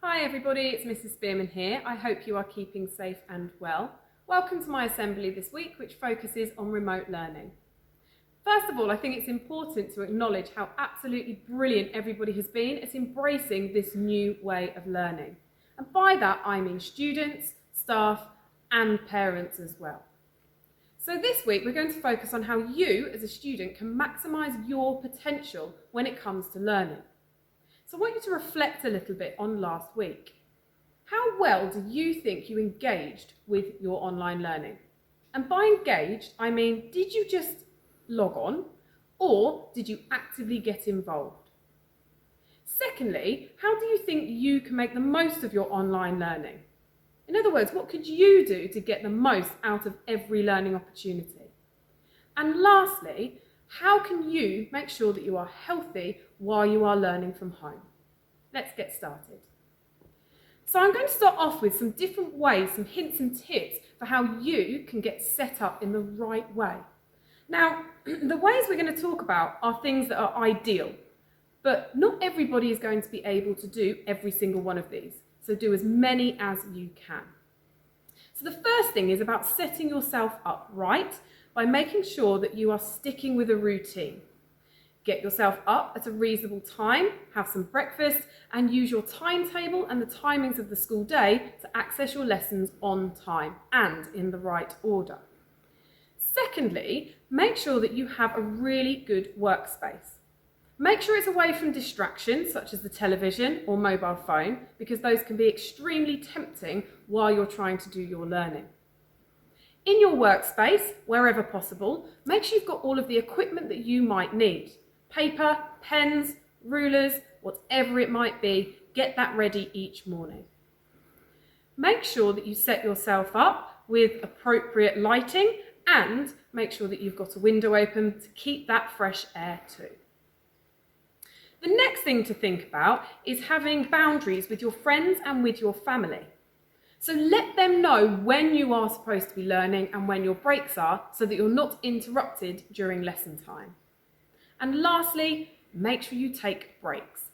Hi everybody, it's Mrs. Spearman here. I hope you are keeping safe and well. Welcome to my assembly this week, which focuses on remote learning. First of all, I think it's important to acknowledge how absolutely brilliant everybody has been at embracing this new way of learning. And by that, I mean students, staff, and parents as well. So this week, we're going to focus on how you, as a student, can maximise your potential when it comes to learning. So I want you to reflect a little bit on last week. How well do you think you engaged with your online learning? And by engaged, I mean, did you just log on or did you actively get involved? Secondly, how do you think you can make the most of your online learning? In other words, what could you do to get the most out of every learning opportunity? And lastly, how can you make sure that you are healthy while you are learning from home? Let's get started. So I'm going to start off with some different ways, some hints and tips for how you can get set up in the right way. Now, the ways we're going to talk about are things that are ideal, but not everybody is going to be able to do every single one of these. So do as many as you can. So the first thing is about setting yourself up right by making sure that you are sticking with a routine. Get yourself up at a reasonable time, have some breakfast, and use your timetable and the timings of the school day to access your lessons on time and in the right order. Secondly, make sure that you have a really good workspace. Make sure it's away from distractions such as the television or mobile phone, because those can be extremely tempting while you're trying to do your learning. In your workspace, wherever possible, make sure you've got all of the equipment that you might need. Paper, pens, rulers, whatever it might be, get that ready each morning. Make sure that you set yourself up with appropriate lighting and make sure that you've got a window open to keep that fresh air too. The next thing to think about is having boundaries with your friends and with your family. So let them know when you are supposed to be learning and when your breaks are so that you're not interrupted during lesson time. And lastly, make sure you take breaks.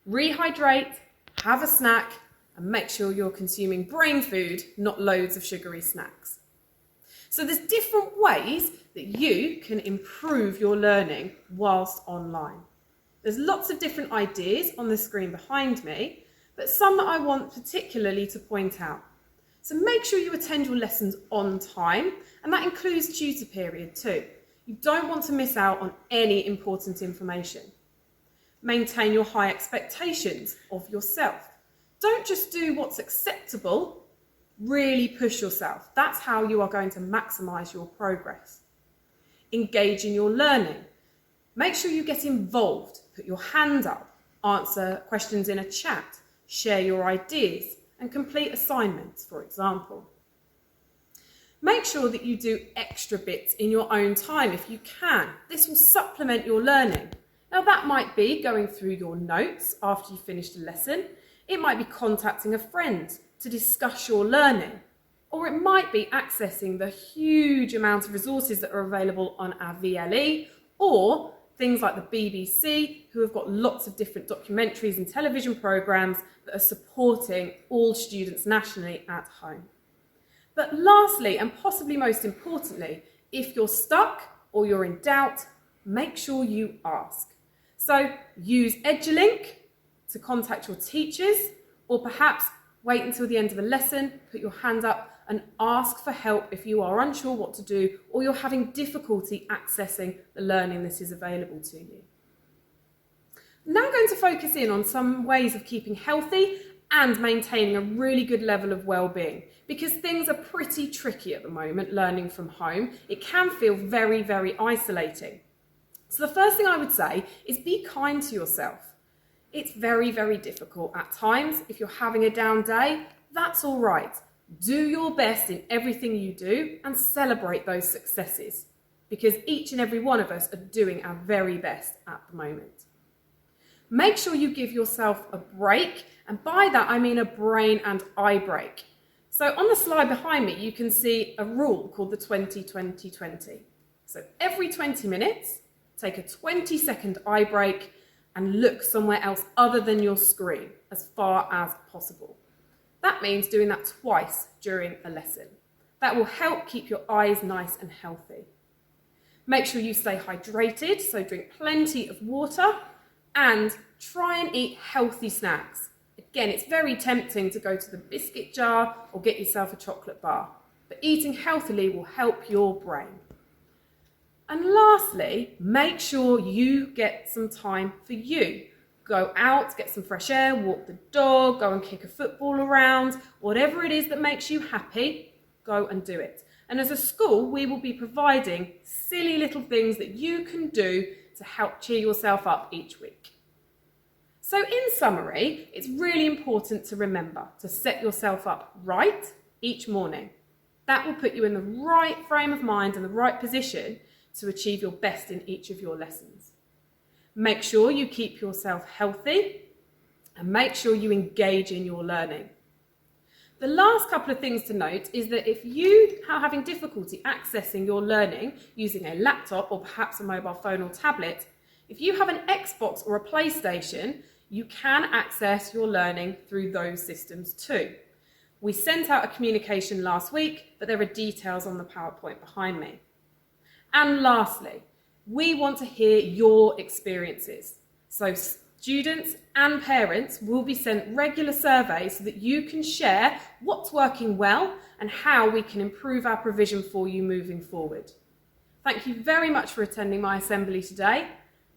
Rehydrate, have a snack, and make sure you're consuming brain food, not loads of sugary snacks. So there's different ways that you can improve your learning whilst online. There's lots of different ideas on the screen behind me, but some that I want particularly to point out. So make sure you attend your lessons on time, and that includes tutor period too. You don't want to miss out on any important information. Maintain your high expectations of yourself. Don't just do what's acceptable, really push yourself. That's how you are going to maximise your progress. Engage in your learning. Make sure you get involved, put your hand up, answer questions in a chat, share your ideas, and complete assignments, for example. Make sure that you do extra bits in your own time if you can. This will supplement your learning. Now that might be going through your notes after you've finished a lesson. It might be contacting a friend to discuss your learning. Or it might be accessing the huge amount of resources that are available on our VLE, or things like the BBC, who have got lots of different documentaries and television programmes that are supporting all students nationally at home. But lastly, and possibly most importantly, if you're stuck or you're in doubt, make sure you ask. So use Edulink to contact your teachers, or perhaps wait until the end of the lesson, put your hand up and ask for help if you are unsure what to do or you're having difficulty accessing the learning that is available to you. Now I'm going to focus in on some ways of keeping healthy and maintaining a really good level of well-being, because things are pretty tricky at the moment learning from home. It can feel very, very isolating. So the first thing I would say is be kind to yourself. It's very, very difficult at times. If you're having a down day, that's all right. Do your best in everything you do and celebrate those successes, because each and every one of us are doing our very best at the moment. Make sure you give yourself a break, and by that I mean a brain and eye break. So on the slide behind me you can see a rule called the 20-20-20. So every 20 minutes, take a 20-second eye break and look somewhere else other than your screen as far as possible. That means doing that twice during a lesson. That will help keep your eyes nice and healthy. Make sure you stay hydrated, so drink plenty of water and try and eat healthy snacks. Again, it's very tempting to go to the biscuit jar or get yourself a chocolate bar, but eating healthily will help your brain. And lastly, make sure you get some time for you. Go out, get some fresh air, walk the dog, go and kick a football around, whatever it is that makes you happy, go and do it. And as a school, we will be providing silly little things that you can do to help cheer yourself up each week. So in summary, it's really important to remember to set yourself up right each morning. That will put you in the right frame of mind and the right position to achieve your best in each of your lessons. Make sure you keep yourself healthy and make sure you engage in your learning. The last couple of things to note is that if you are having difficulty accessing your learning using a laptop or perhaps a mobile phone or tablet, if you have an Xbox or a PlayStation, you can access your learning through those systems too. We sent out a communication last week, but there are details on the PowerPoint behind me. And lastly, we want to hear your experiences. So students and parents will be sent regular surveys so that you can share what's working well and how we can improve our provision for you moving forward. Thank you very much for attending my assembly today,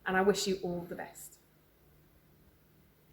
and I wish you all the best.